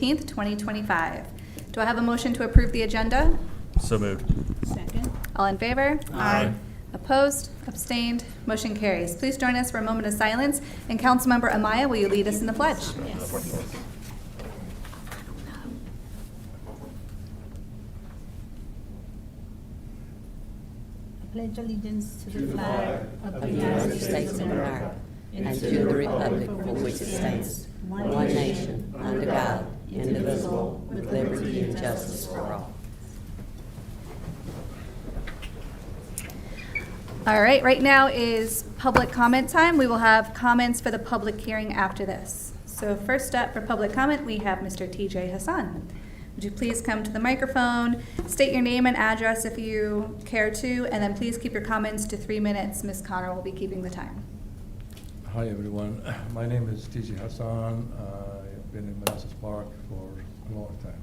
2025. Do I have a motion to approve the agenda? So moved. Second. All in favor? Aye. Opposed? Abstained? Motion carries. Please join us for a moment of silence. And Councilmember Amaya, will you lead us in the pledge? Yes. I pledge allegiance to the flag of the United States of America and to the republic for which it stands, one nation, under God, indivisible, with liberty and justice for all. All right now is public comment time. We will have comments for the public hearing after this. So first up for public comment, we have Mr. TJ Hassan. Would you please come to the microphone, state your name and address if you care to, and then please keep your comments to 3 minutes. Ms. Connor will be keeping the time. Hi everyone, my name is TJ Hassan. I've been in Manassas Park for a long time.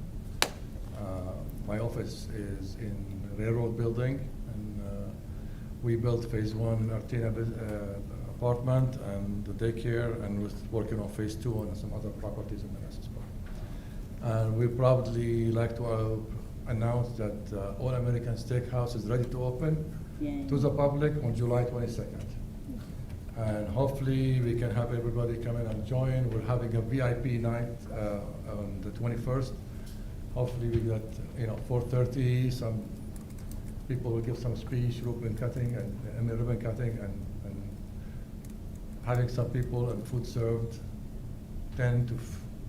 My office is in the Railroad Building, and we built phase 1 Artina apartment and the daycare, and we're working on phase 2 and some other properties in Manassas Park. And we proudly like to announce that All American Steakhouse is ready to open to the public on July 22nd. And hopefully we can have everybody come in and join. We're having a VIP night on the 21st. Hopefully we got 4:30. Some people will give some speech, ribbon cutting and having some people and food served.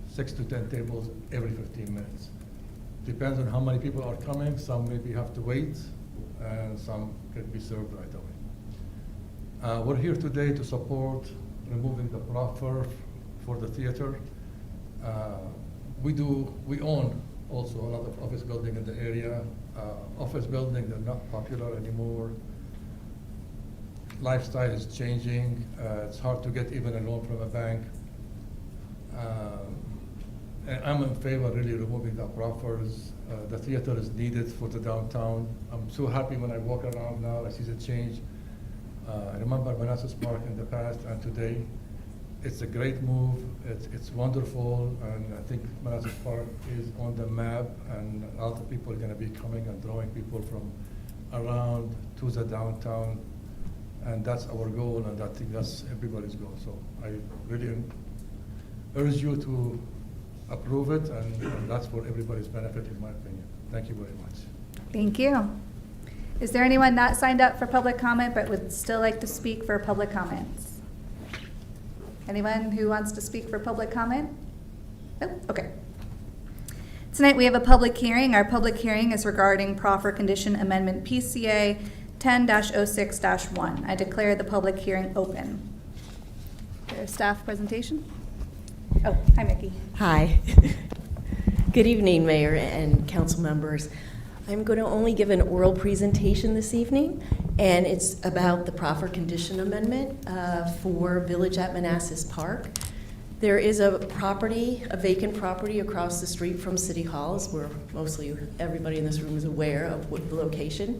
6 to 10 tables every 15 minutes. Depends on how many people are coming. Some maybe have to wait, and some can be served right away. We're here today to support removing the Proffer for the theater. We own also a lot of office building in the area. Office buildings are not popular anymore. Lifestyle is changing. It's hard to get even a loan from a bank. And I'm in favor really removing the proffers. The theater is needed for the downtown. I'm so happy when I walk around now, I see the change. I remember Manassas Park in the past and today. It's a great move. It's wonderful, and I think Manassas Park is on the map, and a lot of people are going to be coming and drawing people from around to the downtown, and that's our goal, and I think that's everybody's goal. So I really urge you to approve it, and that's for everybody's benefit, in my opinion. Thank you very much. Thank you. Is there anyone not signed up for public comment but would still like to speak for public comments? Anyone who wants to speak for public comment? Nope. Okay. Tonight we have a public hearing. Our public hearing is regarding Proffer Condition Amendment PCA 10-06-1. I declare the public hearing open. Is there a staff presentation? Oh, hi, Mickey. Hi. Good evening, Mayor and council members. I'm going to only give an oral presentation this evening, and it's about the Proffer Condition Amendment for Village at Manassas Park. There is a vacant property across the street from City Hall, as where mostly everybody in this room is aware of what the location.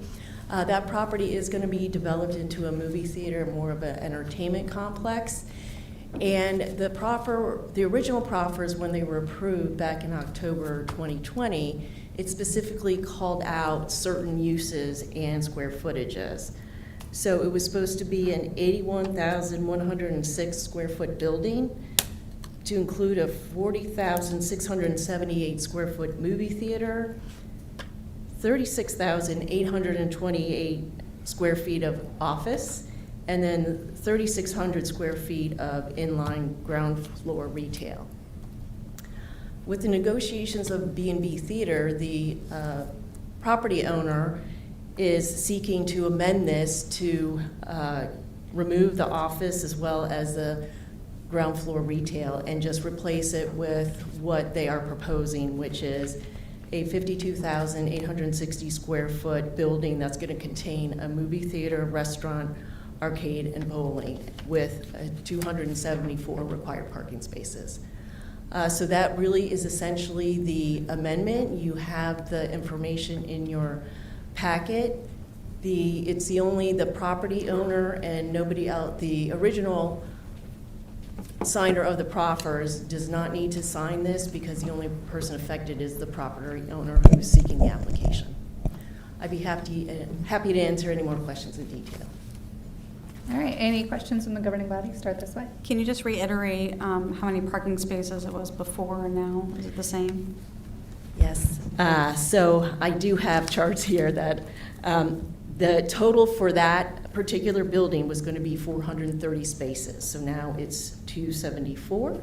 That property is going to be developed into a movie theater, more of an entertainment complex. And the original proffers, when they were approved back in October 2020, it specifically called out certain uses and square footages. So it was supposed to be an 81,106 square foot building to include a 40,678 square foot movie theater, 36,828 square feet of office, and then 3,600 square feet of inline ground floor retail. With the negotiations of B&B Theater, the property owner is seeking to amend this to remove the office as well as the ground floor retail and just replace it with what they are proposing, which is a 52,860 square foot building that's going to contain a movie theater, restaurant, arcade, and bowling with 274 required parking spaces. So that really is essentially the amendment. You have the information in your packet. It's only the property owner and nobody else. The original signer of the proffers does not need to sign this because the only person affected is the property owner who's seeking the application. I'd be happy to answer any more questions in detail. All right, any questions from the governing body? Start this way. Can you just reiterate how many parking spaces it was before and now? Is it the same? Yes, so I do have charts here that the total for that particular building was going to be 430 spaces. So now it's 274.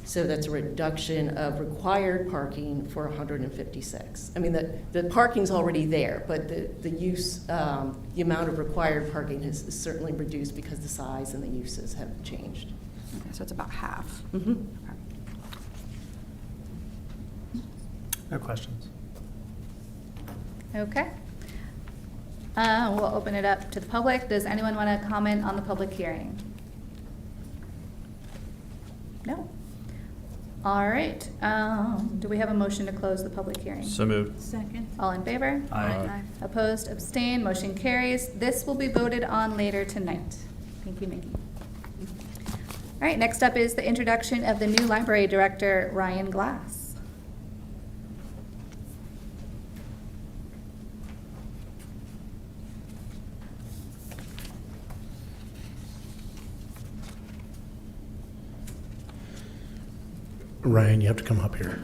So that's a reduction of required parking for 156. I mean, the parking's already there, but the use, the amount of required parking is certainly reduced because the size and the uses have changed. Okay, so it's about half. Mm-hmm. Okay. No questions. Okay. We'll open it up to the public. Does anyone want to comment on the public hearing? No? All right. Do we have a motion to close the public hearing? So moved. Second. All in favor? Aye. Opposed, abstained, motion carries. This will be voted on later tonight. Thank you, Mickey. All right, next up is the introduction of the new library director, Ryan Glass. Ryan, you have to come up here.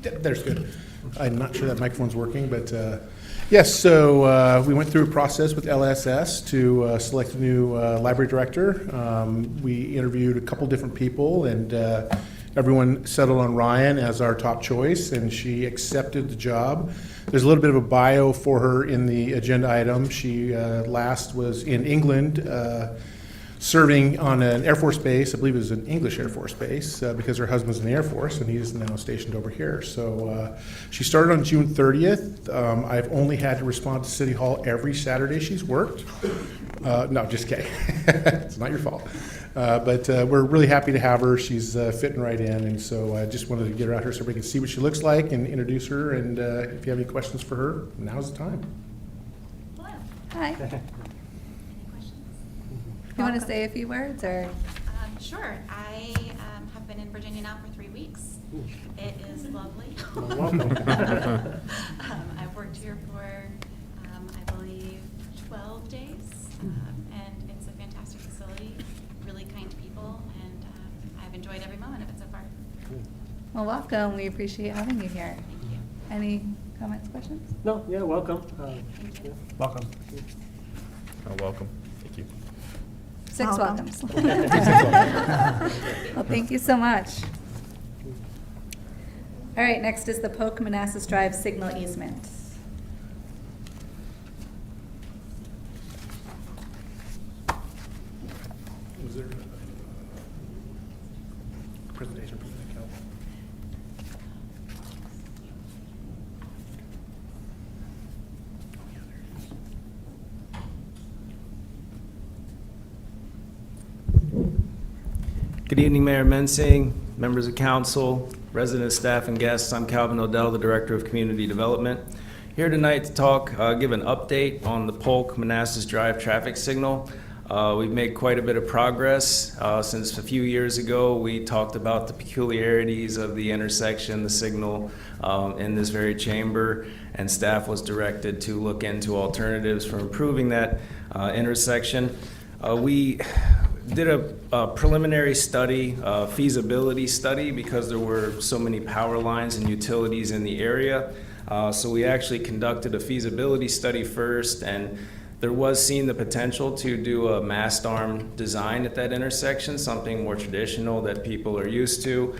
There's good. I'm not sure that microphone's working, but yes, so we went through a process with LSS to select a new library director. We interviewed a couple different people, and everyone settled on Ryan as our top choice, and she accepted the job. There's a little bit of a bio for her in the agenda item. She last was in England, serving on an Air Force base. I believe it was an English Air Force base, because her husband's in the Air Force and he's now stationed over here. So she started on June 30th. I've only had to respond to City Hall every Saturday she's worked. No, just kidding. It's not your fault. But we're really happy to have her. She's fitting right in, and so I just wanted to get her out here so everybody can see what she looks like and introduce her. And if you have any questions for her, now's the time. Hi. You want to say a few words, or? Sure. I have been in Virginia now for 3 weeks. It is lovely. I've worked here for, I believe, 12 days, and it's a fantastic facility, really kind people, and I've enjoyed every moment of it so far. Well, welcome. We appreciate having you here. Thank you. Any comments, questions? No, yeah, welcome. Yeah. Welcome. Welcome. Thank you. 6 Welcome. welcomes. Well, thank you so much. All right, next is the Polk-Manassas Drive signal easement. Was there a presentation from the council? Good evening, Mayor Mensing, members of council, residents, staff, and guests. I'm Calvin Odell, the Director of Community Development. Here tonight to talk, give an update on the Polk-Manassas Drive traffic signal. We've made quite a bit of progress since a few years ago. We talked about the peculiarities of the intersection, the signal in this very chamber, and staff was directed to look into alternatives for improving that intersection. We did a preliminary study, feasibility study, because there were so many power lines and utilities in the area. So we actually conducted a feasibility study first, and there was seen the potential to do a mast arm design at that intersection, something more traditional that people are used to.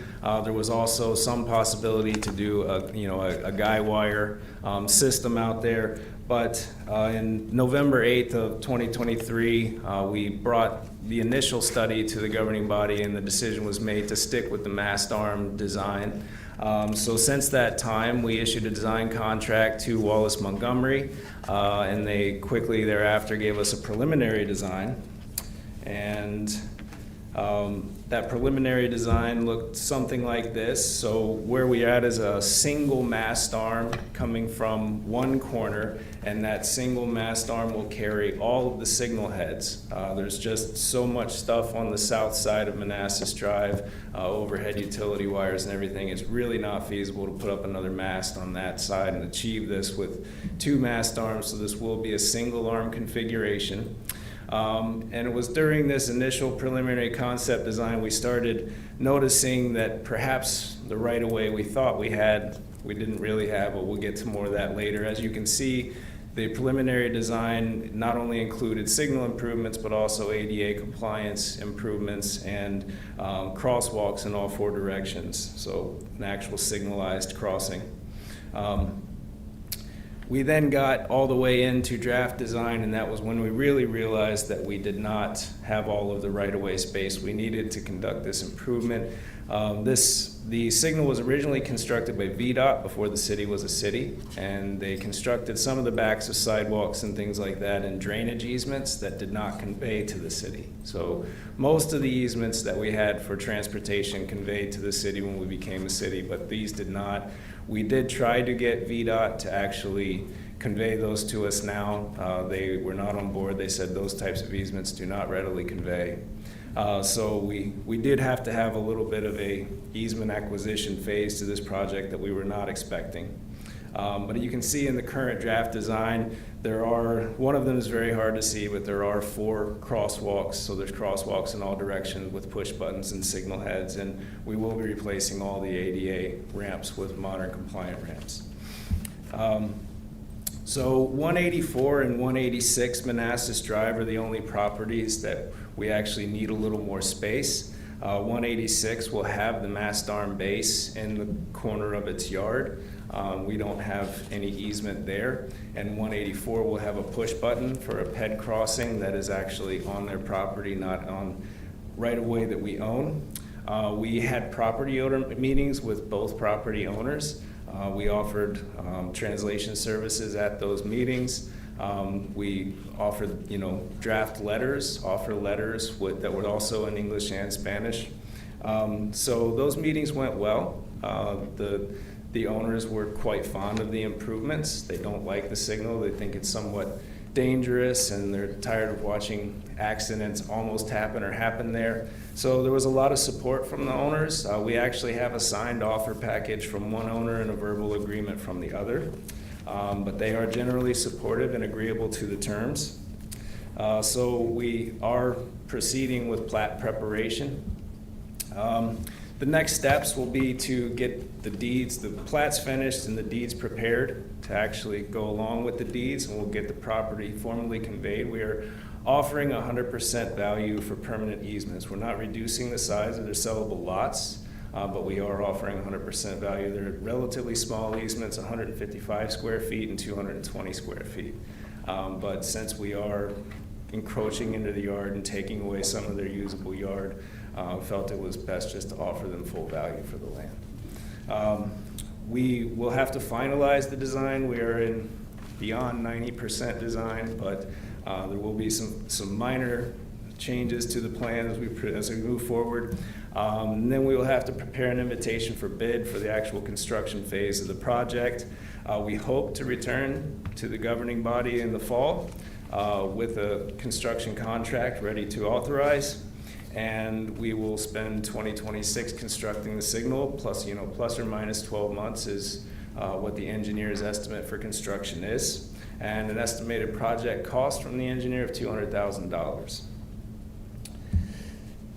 There was also some possibility to do a guy wire system out there. But in November 8th of 2023, we brought the initial study to the governing body, and the decision was made to stick with the mast arm design. So since that time, we issued a design contract to Wallace Montgomery, and they quickly thereafter gave us a preliminary design. And That preliminary design looked something like this. So where we at is a single mast arm coming from one corner, and that single mast arm will carry all of the signal heads. There's just so much stuff on the south side of Manassas Drive, overhead utility wires and everything. It's really not feasible to put up another mast on that side and achieve this with two mast arms, so this will be a single arm configuration. And it was during this initial preliminary concept design we started noticing that perhaps the right-of-way we thought we had, we didn't really have, but we'll get to more of that later. As you can see, the preliminary design not only included signal improvements, but also ADA compliance improvements and crosswalks in all four directions, so an actual signalized crossing. We then got all the way into draft design, and that was when we really realized that we did not have all of the right-of-way space we needed to conduct this improvement. The signal was originally constructed by VDOT before the city was a city, and they constructed some of the backs of sidewalks and things like that and drainage easements that did not convey to the city. So most of the easements that we had for transportation conveyed to the city when we became a city, but these did not. We did try to get VDOT to actually convey those to us now. They were not on board. They said those types of easements do not readily convey. So we did have to have a little bit of a easement acquisition phase to this project that we were not expecting. But you can see in the current draft design, one of them is very hard to see, but there are 4 crosswalks. So there's crosswalks in all directions with push buttons and signal heads, and we will be replacing all the ADA ramps with modern compliant ramps. So 184 and 186 Manassas Drive are the only properties that we actually need a little more space. 186 will have the mast arm base in the corner of its yard. We don't have any easement there. And 184 will have a push button for a ped crossing that is actually on their property, not on right-of-way that we own. We had property owner meetings with both property owners. We offered translation services at those meetings. We offered, draft letters, offer letters that were also in English and Spanish. So those meetings went well. The owners were quite fond of the improvements. They don't like the signal. They think it's somewhat dangerous, and they're tired of watching accidents almost happen or happen there. So there was a lot of support from the owners. We actually have a signed offer package from one owner and a verbal agreement from the other. But they are generally supportive and agreeable to the terms. So we are proceeding with plat preparation. The next steps will be to get the deeds, the plats finished and the deeds prepared to actually go along with the deeds, and we'll get the property formally conveyed. We are offering 100% value for permanent easements. We're not reducing the size of their sellable lots, but we are offering 100% value. They're relatively small easements, 155 square feet and 220 square feet. But since we are encroaching into the yard and taking away some of their usable yard, felt it was best just to offer them full value for the land. We will have to finalize the design. We are in beyond 90% design, but there will be some minor changes to the plan as we move forward. And then we will have to prepare an invitation for bid for the actual construction phase of the project. We hope to return to the governing body in the fall with a construction contract ready to authorize. And we will spend 2026 constructing the signal, plus or minus 12 months is what the engineer's estimate for construction is, and an estimated project cost from the engineer of $200,000.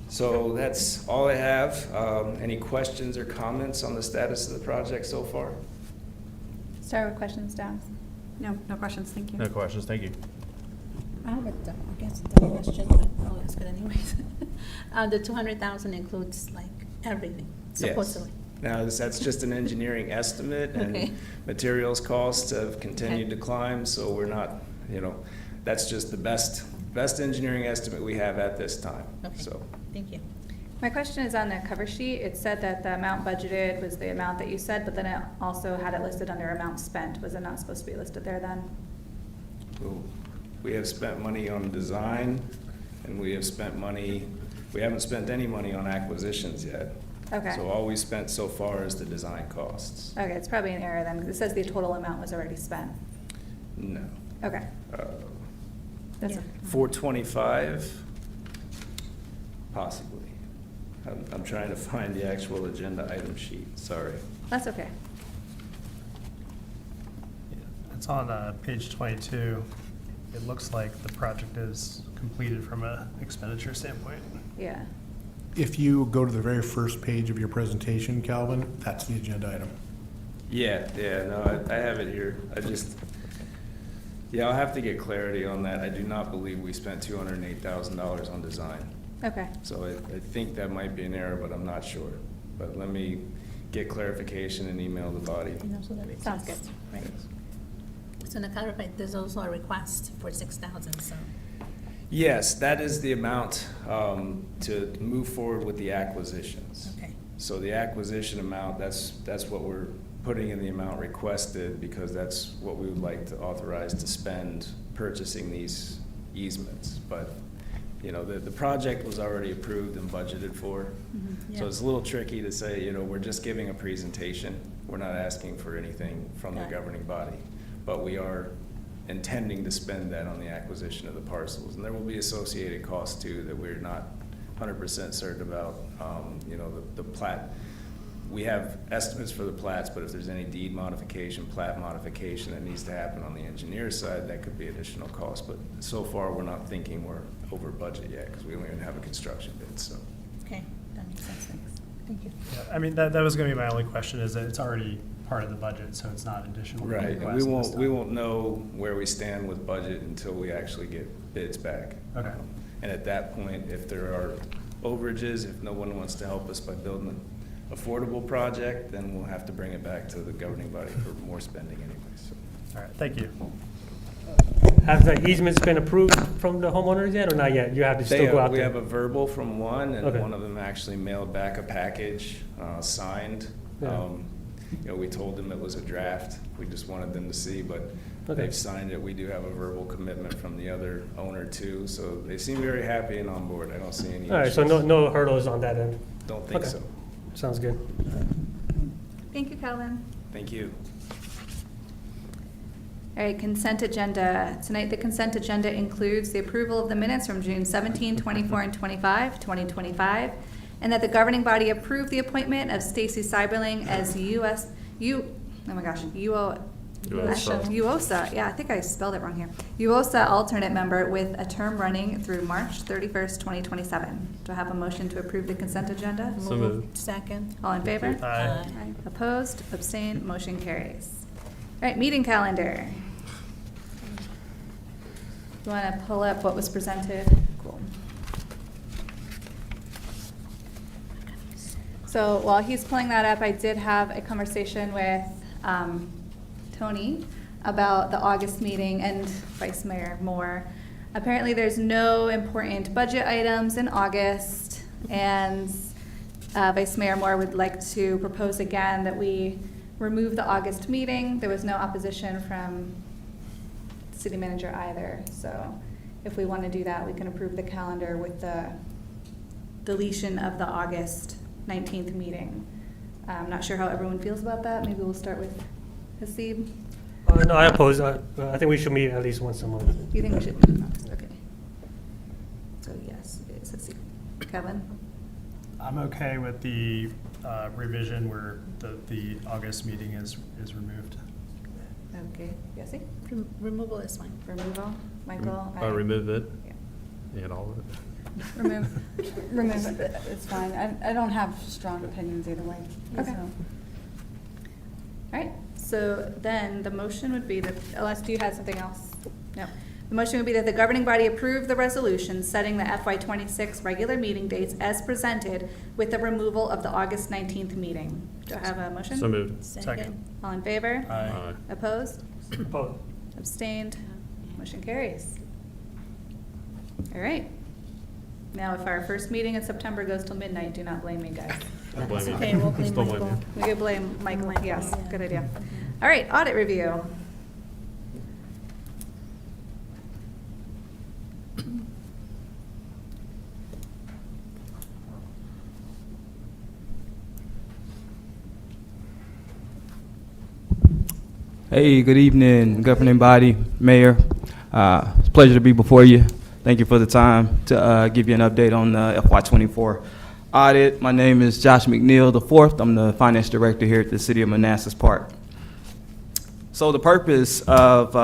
So that's all I have. Any questions or comments on the status of the project so far? Start with questions, Downs. No questions, thank you. No questions, thank you. I have I guess a dumb question, but I'll ask it anyways. The 200,000 includes like everything, supposedly. Yes. Now, that's just an engineering estimate, and Okay. materials costs have continued to climb, so we're not, that's just the best engineering estimate we have at this time. Okay. So, Thank you. My question is on the cover sheet. It said that the amount budgeted was the amount that you said, but then it also had it listed under amount spent. Was it not supposed to be listed there then? we have spent money on design, and we have spent money, We haven't spent any money on acquisitions yet. Okay. So all we spent so far is the design costs. Okay, it's probably an error then, because it says the total amount was already spent. No. Okay. That's Yeah. 425, possibly. I'm trying to find the actual agenda item sheet, sorry. That's okay. It's on page 22. It looks like the project is completed from an expenditure standpoint. Yeah. If you go to the very first page of your presentation, Calvin, that's the agenda item. Yeah, no, I have it here. I'll have to get clarity on that. I do not believe we spent $208,000 on design. Okay. So I think that might be an error, but I'm not sure. But let me get clarification and email the body. And also the request. Sounds good. Right. So to clarify, there's also a request for 6,000, so. Yes, that is the amount to move forward with the acquisitions. Okay. So the acquisition amount, that's what we're putting in the amount requested, because that's what we would like to authorize to spend purchasing these easements. But, you know, the project was already approved and budgeted for. Yeah. So it's a little tricky to say, you know, we're just giving a presentation. We're not asking for anything from the Got it. governing body. But we are intending to spend that on the acquisition of the parcels. And there will be associated costs too that we're not 100% certain about. You know, the plat, we have estimates for the plats, but if there's any deed modification, plat modification that needs to happen on the engineer side, that could be additional cost. But so far, we're not thinking we're over budget yet, because we don't even have a construction bid, so. Okay, that makes sense. Thank you. Yeah, I mean, that was going to be my only question, is that it's already part of the budget, so it's not additional. Right, and request this we time. won't know where we stand with budget until we actually get bids back. Okay. And at that point, if there are overages, if no one wants to help us by building an affordable project, then we'll have to bring it back to the governing body for more spending anyway, so. All right, thank you. Have the easements been approved from the homeowners yet, or not yet? You have to still go out We there? have a verbal from one, and Okay. one of them actually mailed back a package, signed. Yeah. You know, we told them it was a draft, we just wanted them to see, but Okay. they've signed it. We do have a verbal commitment from the other owner too, so they seem very happy and on board. I don't see any All right, so issues. no hurdles on that end? Don't think Okay. so. Sounds good. Thank you, Calvin. Thank you. All right, consent agenda. Tonight, the consent agenda includes the approval of the minutes from June 17, 24, and 25, 2025, and that the governing body approve the appointment of Stacy Seiberling as UOSA, yeah, I think I spelled it wrong here. UOSA alternate member with a term running through March 31st, 2027. Do I have a motion to approve the consent agenda? Moved. Second. All in favor? Aye. Opposed, abstained, motion carries. All right, meeting calendar. You want to pull up what was presented? Cool. So while he's pulling that up, I did have a conversation with Tony about the August meeting and Vice Mayor Moore. Apparently, there's no important budget items in August, and Vice Mayor Moore would like to propose again that we remove the August meeting. There was no opposition from the city manager either, so if we want to do that, we can approve the calendar with the deletion of the August 19th meeting. I'm not sure how everyone feels about that. Maybe we'll start with Hasib. No, I oppose. I think we should meet at least once a month. You think we should? Okay. So yes, it's Hasib. Kevin? I'm okay with the revision where the August meeting is removed. Okay. Yossi? Removal is fine. Removal? Michael? Remove it Yeah. and all of it. Remove it, it's fine. I don't have strong opinions either way. Okay. so. All right, so then the motion would be that, unless, do you have something else? No. The motion would be that the governing body approve the resolution setting the FY26 regular meeting dates as presented with the removal of the August 19th meeting. Do I have a motion? So moved. Second. All in favor? Aye. Opposed? Opposed. Abstained? Motion carries. All right. Now, if our first meeting in September goes till midnight, do not blame me, guys. Don't blame It's you. okay, we'll blame Still blame Michael. you. We could blame Michael, Michael, yes, yeah. good idea. All right, audit review. Hey, good evening, governing body, mayor. It's a pleasure to be before you. Thank you for the time to give you an update on the FY24 audit. My name is Josh McNeil IV. I'm the finance director here at the City of Manassas Park. So the purpose of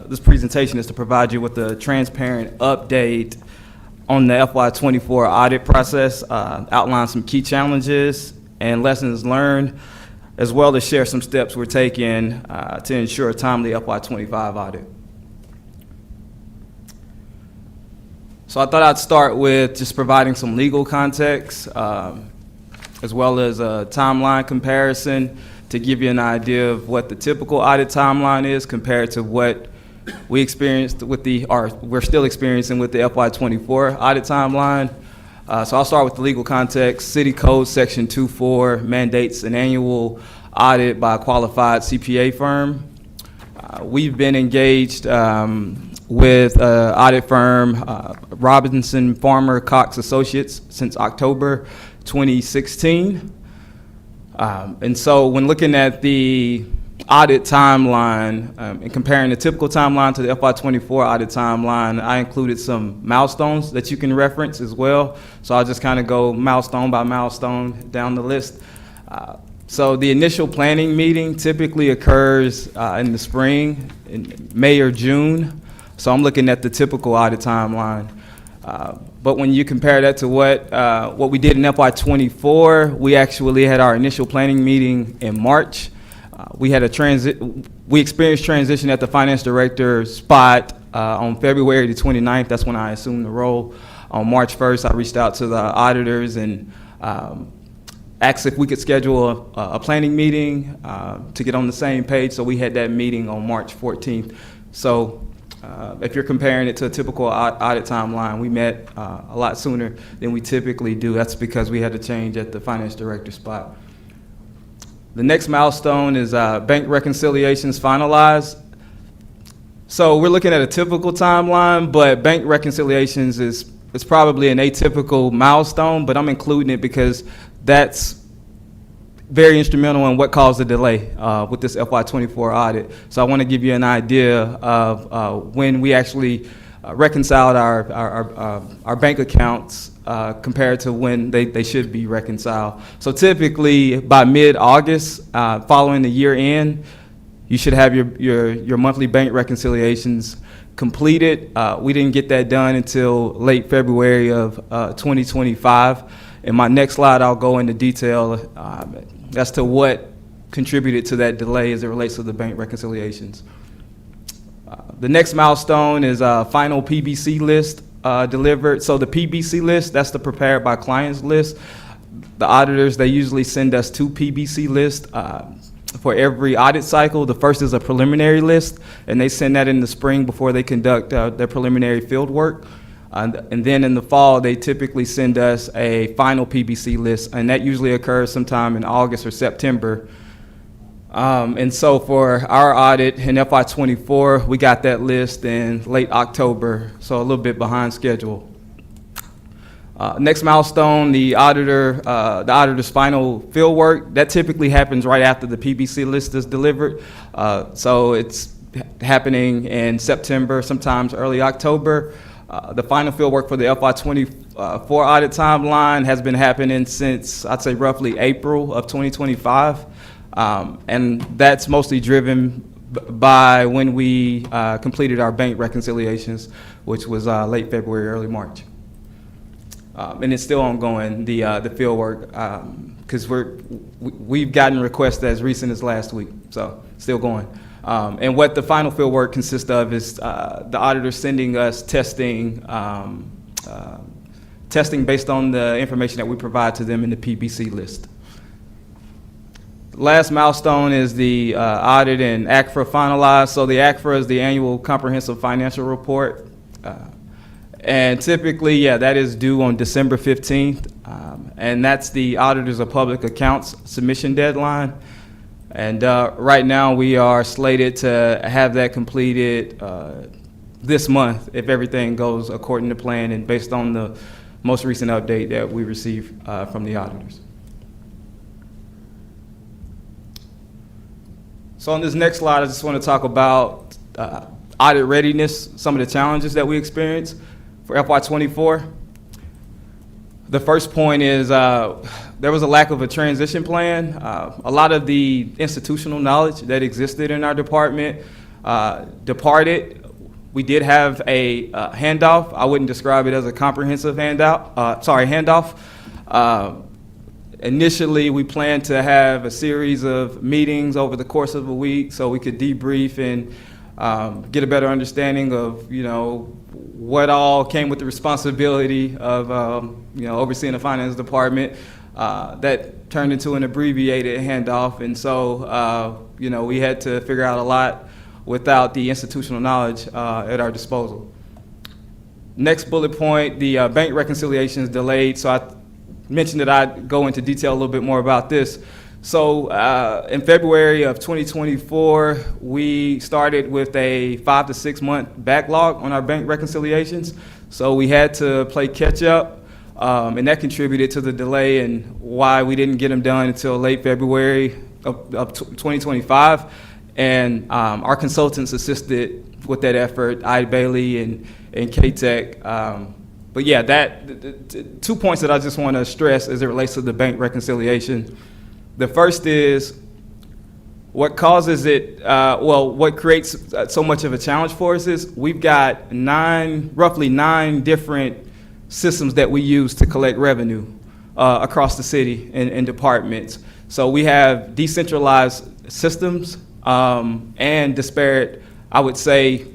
this presentation is to provide you with a transparent update on the FY24 audit process, outline some key challenges and lessons learned, as well as share some steps we're taking to ensure a timely FY25 audit. So I thought I'd start with just providing some legal context, as well as a timeline comparison to give you an idea of what the typical audit timeline is compared to what we experienced with we're still experiencing with the FY24 audit timeline. So I'll start with the legal context. City Code Section 2.4 mandates an annual audit by a qualified CPA firm. We've been engaged with audit firm Robinson Farmer Cox Associates since October 2016. And so when looking at the audit timeline and comparing the typical timeline to the FY24 audit timeline, I included some milestones that you can reference as well. So I'll just kind of go milestone by milestone down the list. So the initial planning meeting typically occurs in the spring, in May or June. So I'm looking at the typical audit timeline. But when you compare that to what we did in FY24, we actually had our initial planning meeting in March. We experienced transition at the finance director spot on February the 29th. That's when I assumed the role. On March 1st, I reached out to the auditors and asked if we could schedule a planning meeting to get on the same page. So we had that meeting on March 14th. So if you're comparing it to a typical audit timeline, we met a lot sooner than we typically do. That's because we had to change at the finance director spot. The next milestone is bank reconciliations finalized. So we're looking at a typical timeline, but bank reconciliations is probably an atypical milestone, but I'm including it because that's very instrumental in what caused the delay with this FY24 audit. So I want to give you an idea of when we actually reconciled our bank accounts compared to when they should be reconciled. So typically by mid-August, following the year end, you should have your monthly bank reconciliations completed. We didn't get that done until late February of 2025. In my next slide, I'll go into detail as to what contributed to that delay as it relates to the bank reconciliations. The next milestone is a final PBC list delivered. So the PBC list, that's the prepared by clients list. The auditors, they usually send us 2 PBC lists for every audit cycle. The first is a preliminary list, and they send that in the spring before they conduct their preliminary field work. And then in the fall, they typically send us a final PBC list, and that usually occurs sometime in August or September. And so for our audit in FY24, we got that list in late October, so a little bit behind schedule. Next milestone, the auditor's final field work. That typically happens right after the PBC list is delivered. So it's happening in September, sometimes early October. The final field work for the FY24 audit timeline has been happening since, I'd say, roughly April of 2025. And that's mostly driven by when we completed our bank reconciliations, which was late February, early March. And it's still ongoing, the field work, because we've gotten requests as recent as last week, so still going. And what the final field work consists of is the auditor sending us testing based on the information that we provide to them in the PBC list. Last milestone is the audit and ACFRA finalized. So the ACFRA is the Annual Comprehensive Financial Report. And typically, yeah, that is due on December 15th. And that's the Auditors of Public Accounts submission deadline. And right now we are slated to have that completed this month if everything goes according to plan and based on the most recent update that we received from the auditors. So on this next slide, I just want to talk about audit readiness, some of the challenges that we experienced for FY24. The first point is there was a lack of a transition plan. A lot of the institutional knowledge that existed in our department departed. We did have a handoff. I wouldn't describe it as a comprehensive handoff. Initially, we planned to have a series of meetings over the course of a week so we could debrief and get a better understanding of, what all came with the responsibility of, overseeing the finance department. That turned into an abbreviated handoff, and so, we had to figure out a lot without the institutional knowledge at our disposal. Next bullet point, the bank reconciliation is delayed, so I mentioned that I'd go into detail a little bit more about this. So in February of 2024, we started with a 5 to 6 month backlog on our bank reconciliations. So we had to play catch up, and that contributed to the delay and why we didn't get them done until late February of 2025. And our consultants assisted with that effort, I. Bailey and K-Tech. But yeah, the 2 points that I just want to stress as it relates to the bank reconciliation. The first is what causes it, what creates so much of a challenge for us is we've got roughly nine different systems that we use to collect revenue across the city and departments. So we have decentralized systems and disparate, I would say,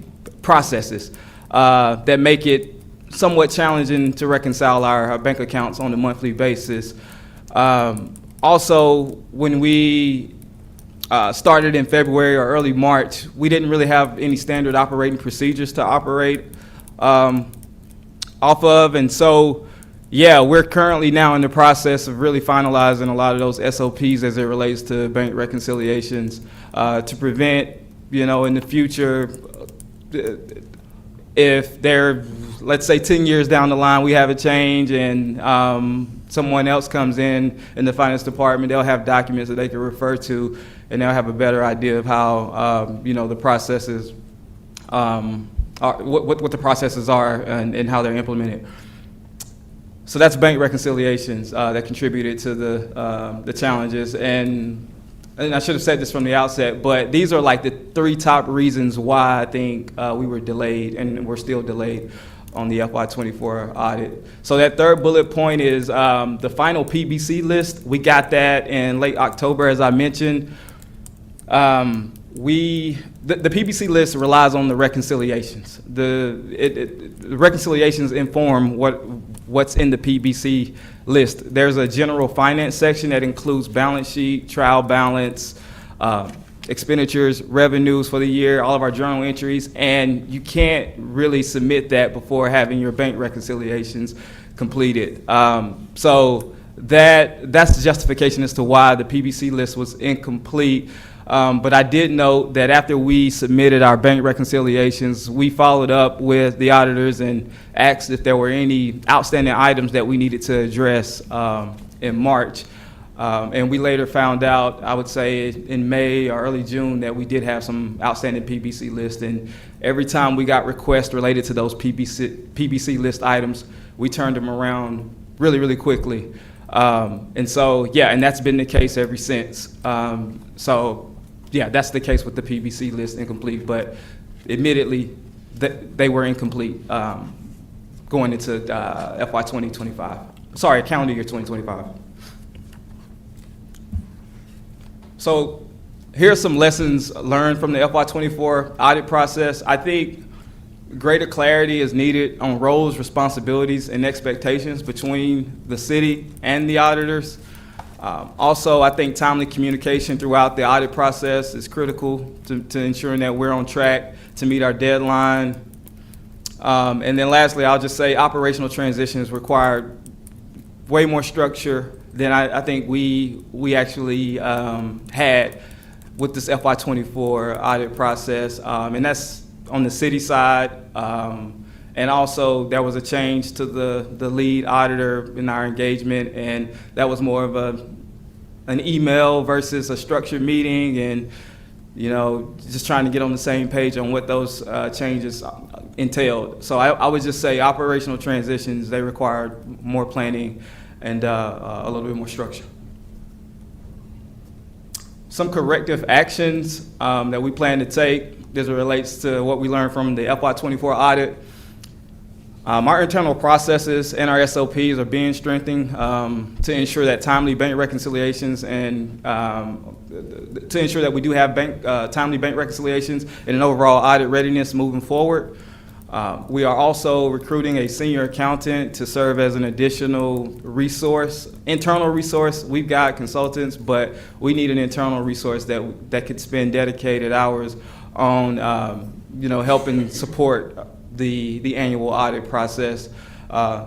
processes that make it somewhat challenging to reconcile our bank accounts on a monthly basis. Also, when we started in February or early March, we didn't really have any standard operating procedures to operate off of. And so, yeah, we're currently now in the process of really finalizing a lot of those SOPs as it relates to bank reconciliations to prevent, in the future, if they're, let's say 10 years down the line, we have a change and someone else comes in the finance department, they'll have documents that they can refer to and they'll have a better idea of how, the processes what the processes are and how they're implemented. So that's bank reconciliations that contributed to the challenges. And I should have said this from the outset, but these are like the three top reasons why I think we were delayed and we're still delayed on the FY24 audit. So that third bullet point is the final PBC list. We got that in late October, as I mentioned. The PBC list relies on the reconciliations. The reconciliations inform what's in the PBC list. There's a general finance section that includes balance sheet, trial balance, expenditures, revenues for the year, all of our journal entries, and you can't really submit that before having your bank reconciliations completed. So that's the justification as to why the PBC list was incomplete. But I did note that after we submitted our bank reconciliations, we followed up with the auditors and asked if there were any outstanding items that we needed to address in March. And we later found out, I would say in May or early June, that we did have some outstanding PBC lists. And every time we got requests related to those PBC list items, we turned them around really, really quickly. And so, yeah, and that's been the case ever since. So, yeah, that's the case with the PBC list incomplete, but admittedly, they were incomplete going into FY 2025. Sorry, calendar year 2025. So here are some lessons learned from the FY24 audit process. I think greater clarity is needed on roles, responsibilities, and expectations between the city and the auditors. Also, I think timely communication throughout the audit process is critical to ensuring that we're on track to meet our deadline. And then lastly, I'll just say operational transitions required way more structure than I think we actually had with this FY24 audit process. And that's on the city side. And also there was a change to the lead auditor in our engagement, and that was more of an email versus a structured meeting. And you know, just trying to get on the same page on what those changes entailed. So I would just say operational transitions, they require more planning and a little bit more structure. Some corrective actions that we plan to take as it relates to what we learned from the FY24 audit. Our internal processes and our SOPs are being strengthened to ensure that timely bank reconciliations and to ensure that we do have timely bank reconciliations and an overall audit readiness moving forward. We are also recruiting a senior accountant to serve as an additional resource, internal resource. We've got consultants, but we need an internal resource that could spend dedicated hours on helping support the annual audit process.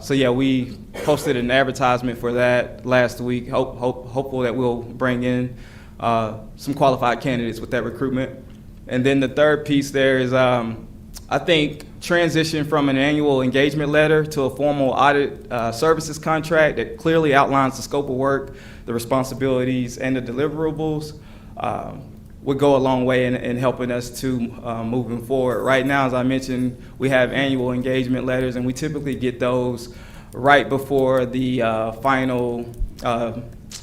So yeah, we posted an advertisement for that last week. Hopeful that we'll bring in some qualified candidates with that recruitment. And then the third piece there is I think transition from an annual engagement letter to a formal audit services contract that clearly outlines the scope of work, the responsibilities, and the deliverables would go a long way in helping us to moving forward. Right now, as I mentioned, we have annual engagement letters, and we typically get those right before the final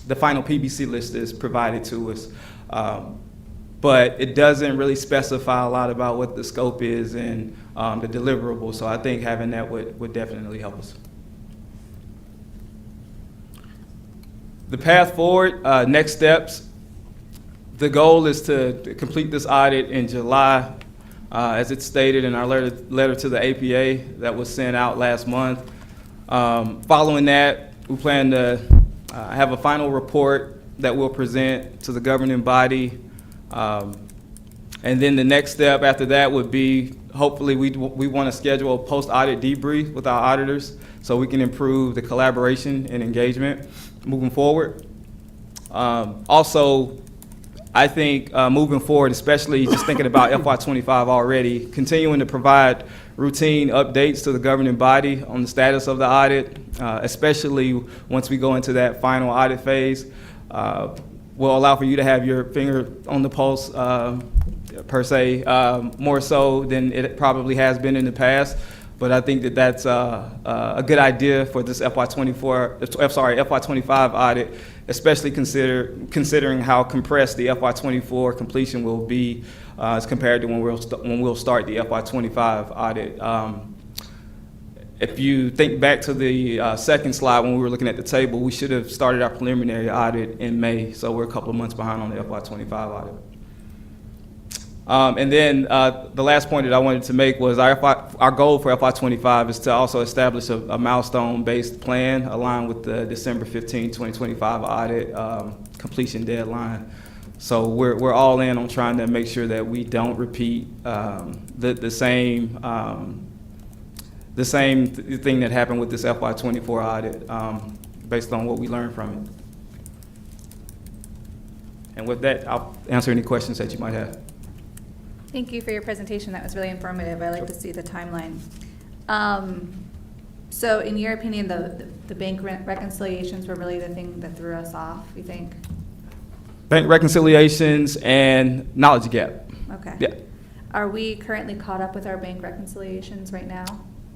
PBC list is provided to us. But it doesn't really specify a lot about what the scope is and the deliverables. So I think having that would definitely help us. The path forward, next steps. The goal is to complete this audit in July, as it's stated in our letter to the APA that was sent out last month. Following that, we plan to have a final report that we'll present to the governing body. And then the next step after that would be, hopefully we want to schedule a post-audit debrief with our auditors so we can improve the collaboration and engagement moving forward. Also, I think moving forward, especially just thinking about FY25 already, continuing to provide routine updates to the governing body on the status of the audit, especially once we go into that final audit phase, will allow for you to have your finger on the pulse, per se, more so than it probably has been in the past. But I think that that's a good idea for this FY25 audit, especially considering how compressed the FY24 completion will be as compared to when we'll start the FY25 audit. If you think back to the second slide when we were looking at the table, we should have started our preliminary audit in May, so we're a couple of months behind on the FY25 audit. And then the last point that I wanted to make was our goal for FY25 is to also establish a milestone-based plan aligned with the December 15, 2025 audit completion deadline. So we're all in on trying to make sure that we don't repeat the same thing that happened with this FY24 audit based on what we learned from it. And with that, I'll answer any questions that you might have. Thank you for your presentation. That was really informative. I like to see the timeline. So in your opinion, the bank reconciliations were really the thing that threw us off, you think? Bank reconciliations and knowledge gap. Okay. Yeah. Are we currently caught up with our bank reconciliations right now?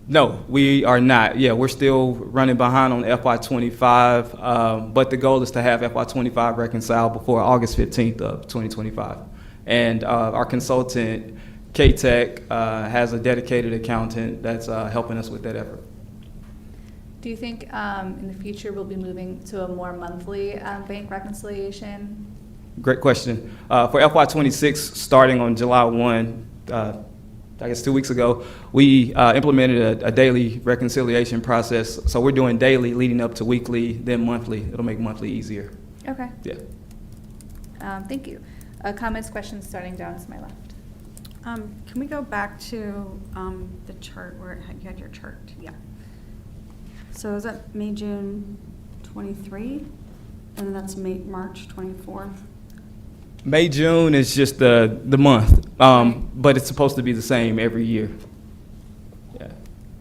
No, we are not. Yeah, we're still running behind on FY25, but the goal is to have FY25 reconciled before August 15th of 2025. And our consultant, K-Tech, has a dedicated accountant that's helping us with that effort. Do you think in the future we'll be moving to a more monthly bank reconciliation? Great question. For FY26, starting on July 1, I guess 2 weeks ago, we implemented a daily reconciliation process. So we're doing daily leading up to weekly, then monthly. It'll make monthly easier. Okay. Yeah. Thank you. Comments, questions, starting down to my left. Can we go back to the chart where you had your chart? Yeah. So is that May, June 23? And then that's March 24? May, June is just the month, but it's supposed to be the same every year. Yeah.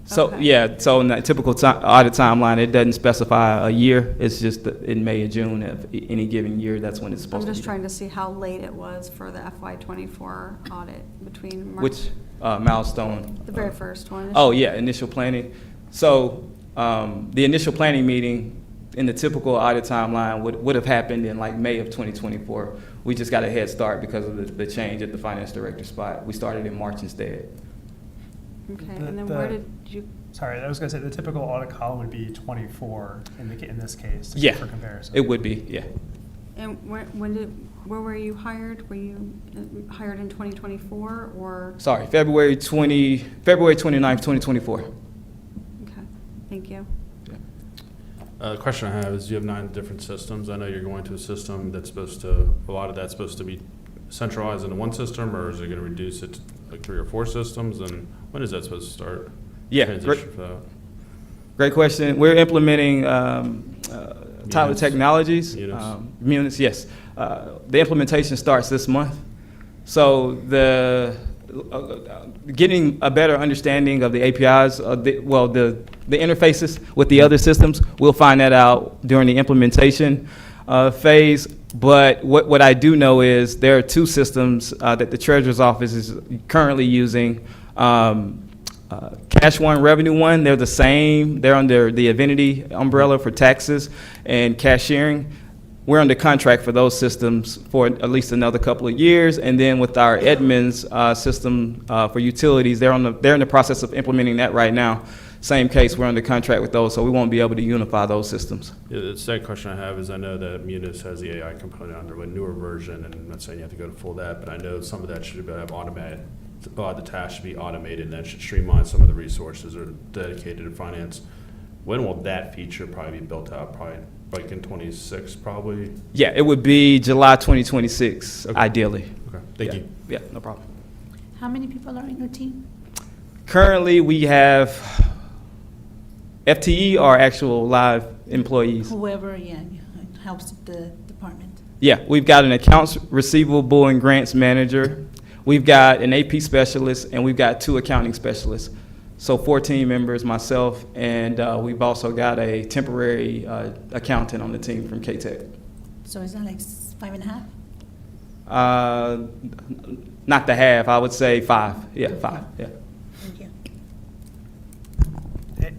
So, Okay. yeah, so in that typical audit timeline, it doesn't specify a year. It's just in May or June of any given year, that's when it's I'm supposed to be. just trying to see how late it was for the FY '24 audit between March. Which milestone? The very first one. Oh, yeah, initial planning. So the initial planning meeting in the typical audit timeline would have happened in like May of 2024. We just got a head start because of the change at the finance director spot. We started in March instead. Okay, The- and then the- where did you, Sorry, I was gonna say, the typical audit column would be 24 in this case, just Yeah, for comparison. it would be, yeah. and where were you hired? Were you hired in 2024 or? Sorry, February 29th, 2024. Okay, thank you. The question I have is, you have 9 different systems. I know you're going to a system that's supposed to, a lot of that's supposed to be centralized into one system, or is it going to reduce it to like 3 or 4 systems? And when is that supposed to start? Yeah, Transition for that? Great question. We're implementing Tyler Munis. Technologies. Munis. Munis, yes. The implementation starts this month. So getting a better understanding of the APIs, the interfaces with the other systems, we'll find that out during the implementation phase. But what I do know is there are 2 systems that the Treasurer's Office is currently using. Cash One, Revenue One, they're the same. They're under the Avinity umbrella for taxes and cashiering. We're under contract for those systems for at least another couple of years. And then with our Edmunds system for utilities, they're in the process of implementing that right now. Same case, we're under contract with those, so we won't be able to unify those systems. Yeah, the second question I have is, I know that Munis has the AI component under a newer version, and I'm not saying you have to go to full that, but I know some of that should have automated. A lot of the tasks should be automated, and that should streamline some of the resources that are dedicated to finance. When will that feature probably be built out? Probably like in 26, probably? Yeah, it would be July 2026, Okay. ideally. Okay, thank Yeah. you. Yeah, no problem. How many people are in your team? Currently, we have FTE or actual live employees. Whoever, yeah, helps the department. Yeah, we've got an accounts receivable and grants manager. We've got an AP specialist, and we've got 2 accounting specialists. So 4 team members, myself, and we've also got a temporary accountant on the team from K-Tech. So is that like 5.5? Not the half, I would say 5. Yeah, 5, yeah. Thank you.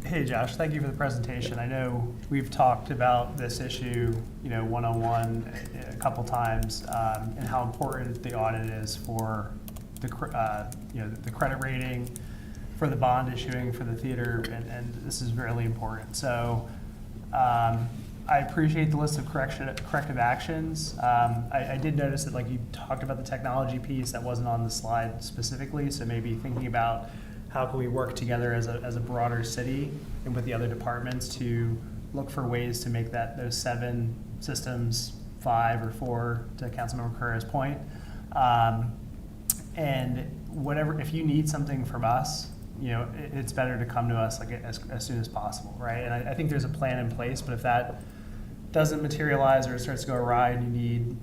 Hey, Josh, thank you for the presentation. I know we've talked about this issue, one-on-one a couple times, and how important the audit is for the credit rating, for the bond issuing, for the theater, and this is really important. So I appreciate the list of corrective actions. I did notice that, like, you talked about the technology piece that wasn't on the slide specifically, so maybe thinking about how can we work together as a broader city and with the other departments to look for ways to make those 7 systems 5 or 4, to Councilmember Carrera's point. And whatever, if you need something from us, it's better to come to us like as soon as possible, right? And I think there's a plan in place, but if that doesn't materialize or it starts to go awry and you need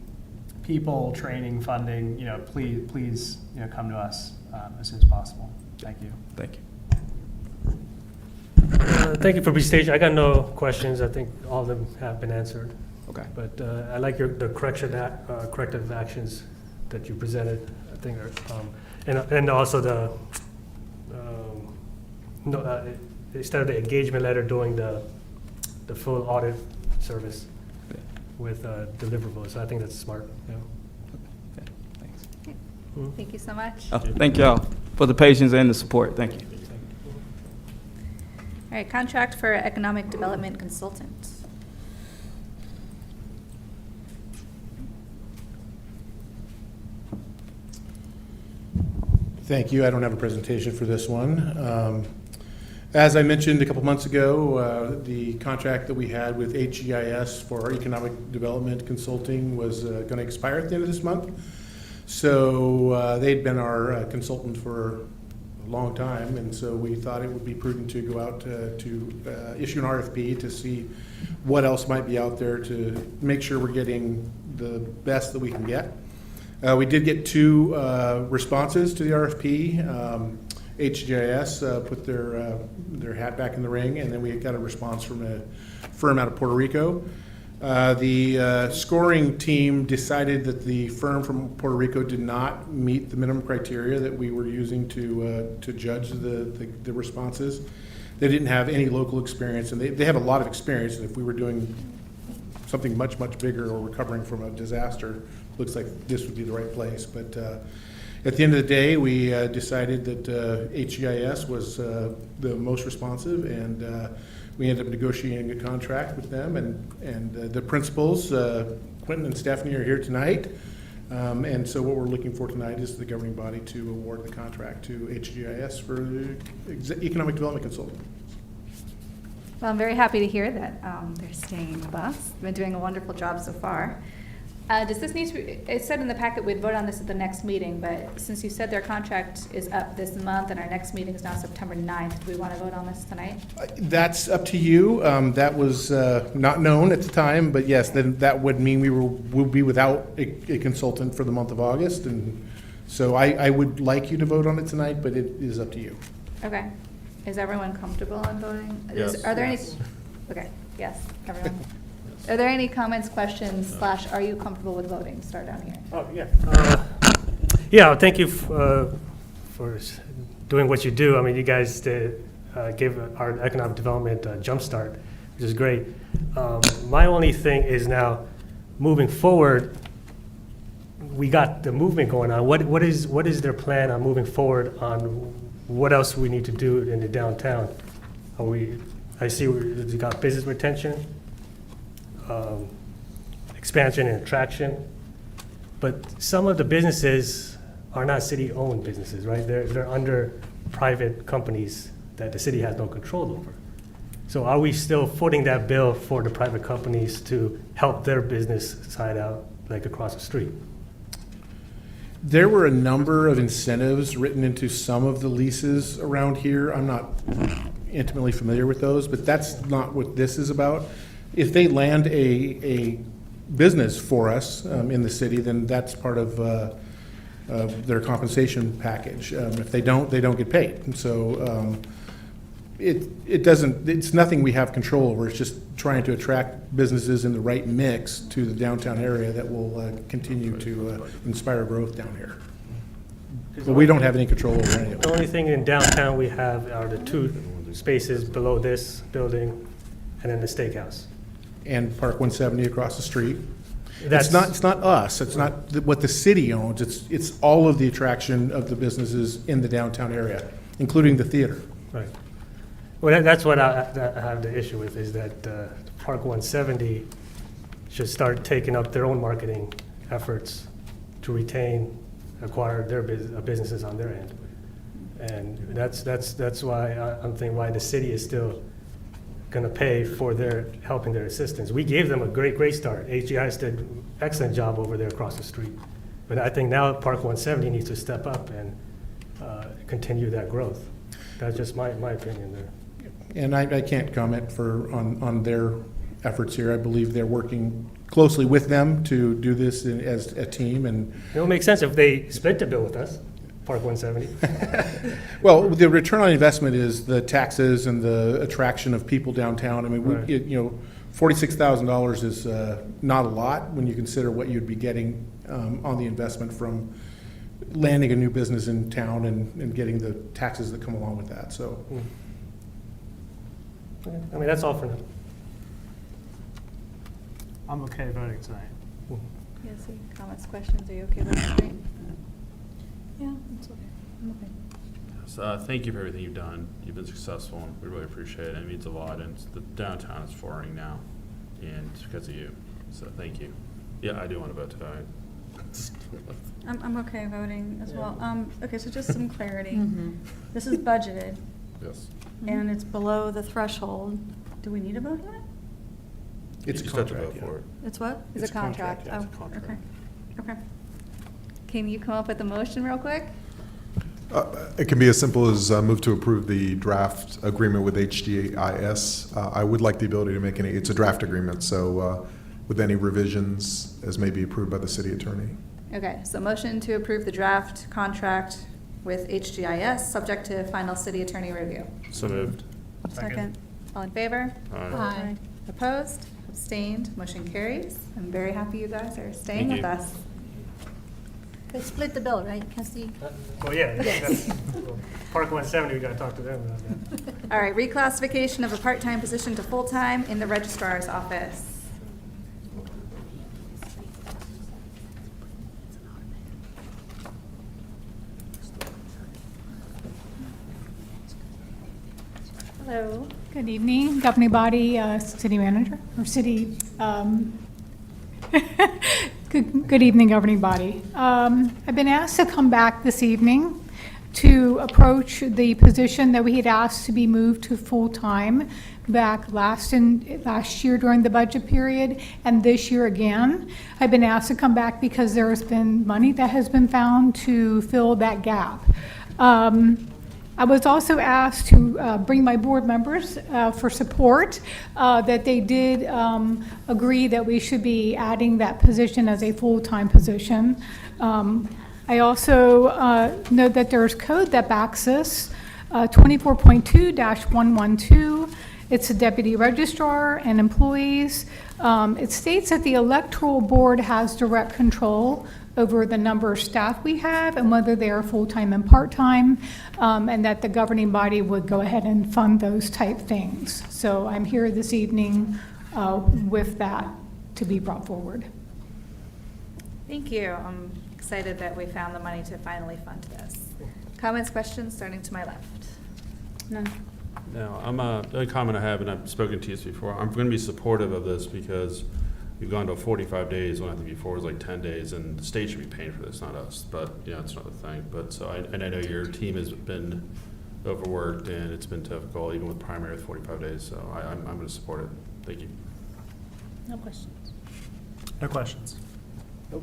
people, training, funding, please come to us as soon as possible. Thank you. Thank you. Thank you for being staged. I got no questions. I think all of them have been answered. Okay. But I like the corrective actions that you presented. I think are, and also instead of the engagement letter, doing the full audit service with deliverables. So I think that's smart. Yeah. Okay, thanks. Thank you so much. Oh, thank y'all for the patience and the support. Thank you. All right, contract for economic development consultant. Thank you. I don't have a presentation for this one. As I mentioned a couple months ago, the contract that we had with HEIS for our economic development consulting was going to expire at the end of this month. So they'd been our consultant for a long time, and so we thought it would be prudent to go out to issue an RFP to see what else might be out there to make sure we're getting the best that we can get. We did get 2 responses to the RFP. HGIS put their hat back in the ring, and then we got a response from a firm out of Puerto Rico. The scoring team decided that the firm from Puerto Rico did not meet the minimum criteria that we were using to judge the responses. They didn't have any local experience, and they have a lot of experience, and if we were doing something much, much bigger or recovering from a disaster, looks like this would be the right place. But at the end of the day, we decided that HGIS was the most responsive, and we ended up negotiating a contract with them, and the principals, Quentin and Stephanie, are here tonight. And so what we're looking for tonight is the governing body to award the contract to HGIS for the economic development consultant. Well, I'm very happy to hear that they're staying with us. They've been doing a wonderful job so far. Does this need to be, it said in the packet we'd vote on this at the next meeting, but since you said their contract is up this month and our next meeting is now September 9th, do we want to vote on this tonight? That's up to you. That was not known at the time, but yes, then that would mean we'll be without a consultant for the month of August. And so I would like you to vote on it tonight, but it is up to you. Okay. Is everyone comfortable on voting? Yes. Are there Yes. any? Okay, yes, everyone. Are there any comments, questions, / are you comfortable with voting? Start down here. Oh, yeah. Yeah, thank you for doing what you do. I mean, you guys gave our economic development a jumpstart, which is great. My only thing is now, moving forward, we got the movement going on. What is their plan on moving forward on what else we need to do in the downtown? I see we got business retention, expansion and attraction, but some of the businesses are not city-owned businesses, right? They're under private companies that the city has no control over. So are we still footing that bill for the private companies to help their business side out, like across the street? There were a number of incentives written into some of the leases around here. I'm not intimately familiar with those, but that's not what this is about. If they land a business for us in the city, then that's part of their compensation package. If they don't get paid. And so it's nothing we have control over. It's just trying to attract businesses in the right mix to the downtown area that will continue to inspire growth down here. But we don't have any control over any of The it. only thing in downtown we have are the 2 spaces below this building and then the steakhouse. And Park 170 across the street. That's- It's not us. It's not what the city owns. It's all of the attraction of the businesses in the downtown area, including the theater. Right. Well, that's what I have the issue with, is that Park 170 should start taking up their own marketing efforts to retain, acquire their businesses on their end. And that's why I'm thinking why the city is still going to pay for helping their assistance. We gave them a great start. HGIS did an excellent job over there across the street. But I think now Park 170 needs to step up and continue that growth. That's just my opinion there. And I can't comment on their efforts here. I believe they're working closely with them to do this as a team. And It'll make sense if they split the bill with us, Park 170. well, the return on investment is the taxes and the attraction of people downtown. I mean, Right. $46,000 is not a lot when you consider what you'd be getting on the investment from landing a new business in town and getting the taxes that come along with that. So. I mean, that's all for now. I'm okay voting tonight. Yes, comments, questions, are you okay with that? Right? Yeah, it's okay. I'm okay. So, thank you for everything you've done. You've been successful, and we really appreciate it. It means a lot, and the downtown is flourishing now, and it's because of you. So thank you. Yeah, I do want to vote tonight. I'm okay voting as well. Okay, so just some clarity. Mhm. This is budgeted, Yes. and it's below the threshold. Do we need a vote on it? It's You a just have to contract, vote yeah. for it. It's what? It's a contract. Yeah, it's a Oh, contract. okay. Okay. Can you come up with a motion real quick? It can be as simple as move to approve the draft agreement with HGIS. I would like the ability to make it's a draft agreement, so with any revisions as may be approved by the city attorney. Okay, so motion to approve the draft contract with HGIS, subject to final city attorney review. So moved. Second. All in favor? Aye. Opposed? Abstained? Motion carries. I'm very happy you guys are staying Thank with you. us. They split the bill, right, Cassie? Well, yeah, Yes. Park 170, we gotta talk to them about that. All right, reclassification of a part-time position to full-time in the registrar's office. Hello. Good evening, governing body, city manager, or city, good evening, governing body. I've been asked to come back this evening to approach the position that we had asked to be moved to full-time back last year during the budget period, and this year again. I've been asked to come back because there has been money that has been found to fill that gap. I was also asked to bring my board members for support, that they did agree that we should be adding that position as a full-time position. I also know that there's code that backs this, 24.2-112. It's a deputy registrar and employees. It states that the electoral board has direct control over the number of staff we have and whether they are full-time and part-time, and that the governing body would go ahead and fund those type things. So I'm here this evening with that to be brought forward. Thank you. I'm excited that we found the money to finally fund this. Comments, questions, starting to my left? None. Now, the only comment I have, and I've spoken to you before, I'm going to be supportive of this because we've gone to 45 days when I think before it was like 10 days, and the state should be paying for this, not us. But yeah, it's another thing. But so, and I know your team has been overworked and it's been difficult, even with primary with 45 days. So I'm going to support it. Thank you. No questions. No questions. All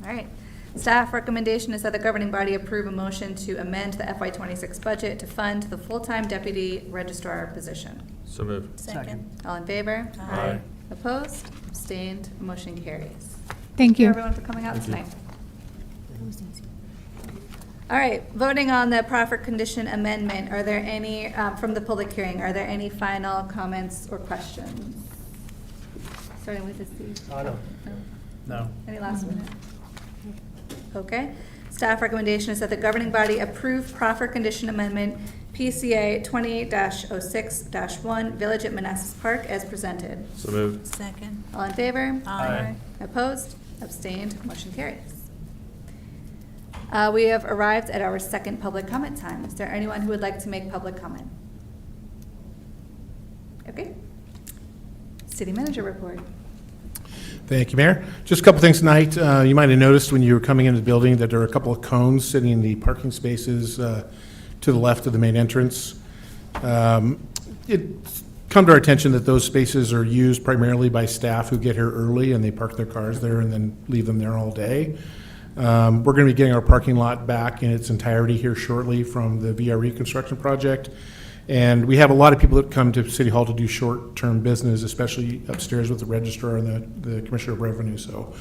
right. Staff recommendation is that the governing body approve a motion to amend the FY26 budget to fund the full-time deputy registrar position. So moved. Second. All in favor? Aye. Opposed? Abstained? Motion carries. Thank you. Everyone for coming out Thank you. tonight. All right, voting on the proffer condition amendment, are there any, from the public hearing, are there any final comments or questions? Starting with the Steve. No. No. Any last minute? Okay. Staff recommendation is that the governing body approve proffer condition amendment PCA 28-06-1 Village at Manassas Park as presented. So moved. Second. All in favor? Aye. Opposed? Abstained? Motion carries. We have arrived at our second public comment time. Is there anyone who would like to make public comment? Okay. City manager report. Thank you, Mayor. Just a couple things tonight. You might have noticed when you were coming into the building that there are a couple of cones sitting in the parking spaces to the left of the main entrance. It's come to our attention that those spaces are used primarily by staff who get here early and they park their cars there and then leave them there all day. We're going to be getting our parking lot back in its entirety here shortly from the VRE construction project. And we have a lot of people that come to City Hall to do short-term business, especially upstairs with the registrar and the Commissioner of Revenue. So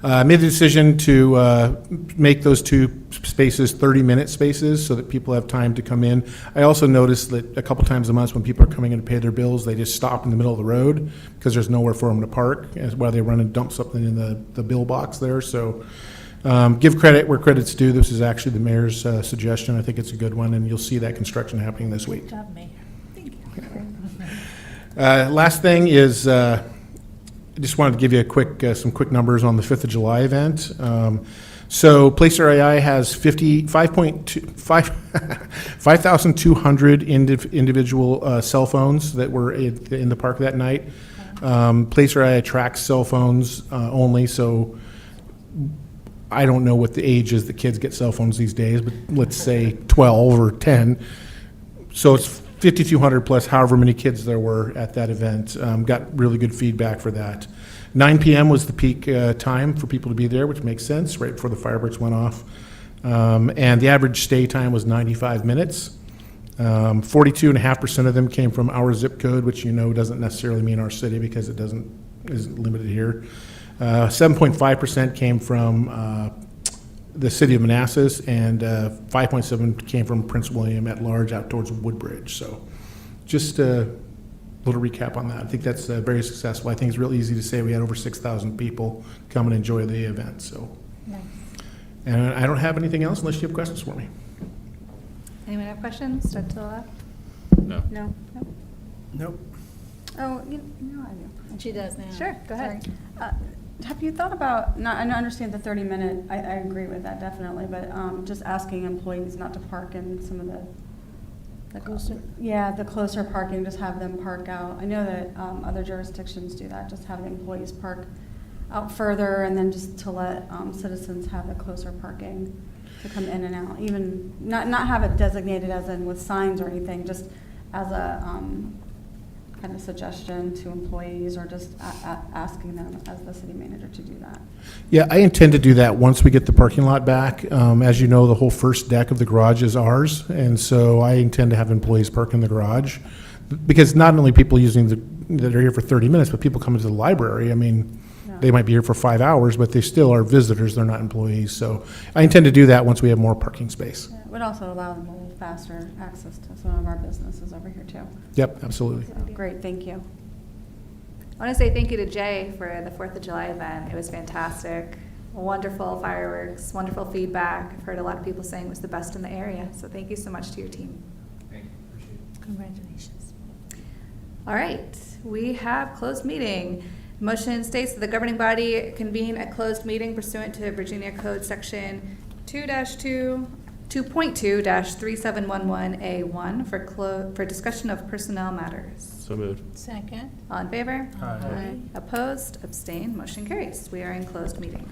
I made the decision to make those two spaces 30-minute spaces so that people have time to come in. I also noticed that a couple times a month when people are coming in to pay their bills, they just stop in the middle of the road because there's nowhere for them to park while they run and dump something in the bill box there. So give credit where credit's due. This is actually the mayor's suggestion. I think it's a good one, and you'll see that construction happening this week. Good job, Mayor. Thank you. Last thing is, I just wanted to give you some quick numbers on the 5th of July event. So Placer AI has 5,200 individual cell phones that were in the park that night. Placer AI tracks cell phones only, so I don't know what the age is that kids get cell phones these days, but let's say 12 or 10. So it's 5,200 plus however many kids there were at that event. Got really good feedback for that. 9 p.m. was the peak time for people to be there, which makes sense, right before the fireworks went off. And the average stay time was 95 minutes. 42.5% of them came from our zip code, which you know doesn't necessarily mean our city because it isn't limited here. 7.5% came from the city of Manassas, and 5.7 came from Prince William at large out towards Woodbridge. So just a little recap on that. I think that's very successful. I think it's real easy to say we had over 6,000 people come and enjoy the event. So, Nice. and I don't have anything else unless you have questions for me. Anyone have questions? Start to the left. No. No? Nope. Oh, I do. She does now. Sure, go ahead. Sorry. Have you thought about, I understand the 30-minute, I agree with that definitely, but just asking employees not to park in some of the Closer? Yeah, the closer parking, just have them park out. I know that other jurisdictions do that, just have the employees park out further and then just to let citizens have the closer parking to come in and out. Even, not have it designated as in with signs or anything, just as a kind of suggestion to employees or just asking them as the city manager to do that. Yeah, I intend to do that once we get the parking lot back. As you know, the whole first deck of the garage is ours, and so I intend to have employees park in the garage. Because not only people that are here for 30 minutes, but people coming to the library. I mean, they might be here for 5 hours, but they still are visitors, they're not employees. So I intend to do that once we have more parking space. Yeah, it would also allow them a little faster access to some of our businesses over here too. Yep, absolutely. So, great, thank you. I want to say thank you to Jay for the 4th of July event. It was fantastic. Wonderful fireworks, wonderful feedback. I've heard a lot of people saying it was the best in the area. So thank you so much to your team. Thank you. Appreciate it. Congratulations. All right, we have closed meeting. Motion states that the governing body convene a closed meeting pursuant to Virginia Code Section 2.2.3711A1 for discussion of personnel matters. So moved. Second? All in favor? Aye. Opposed? Abstained? Motion carries. We are in closed meeting.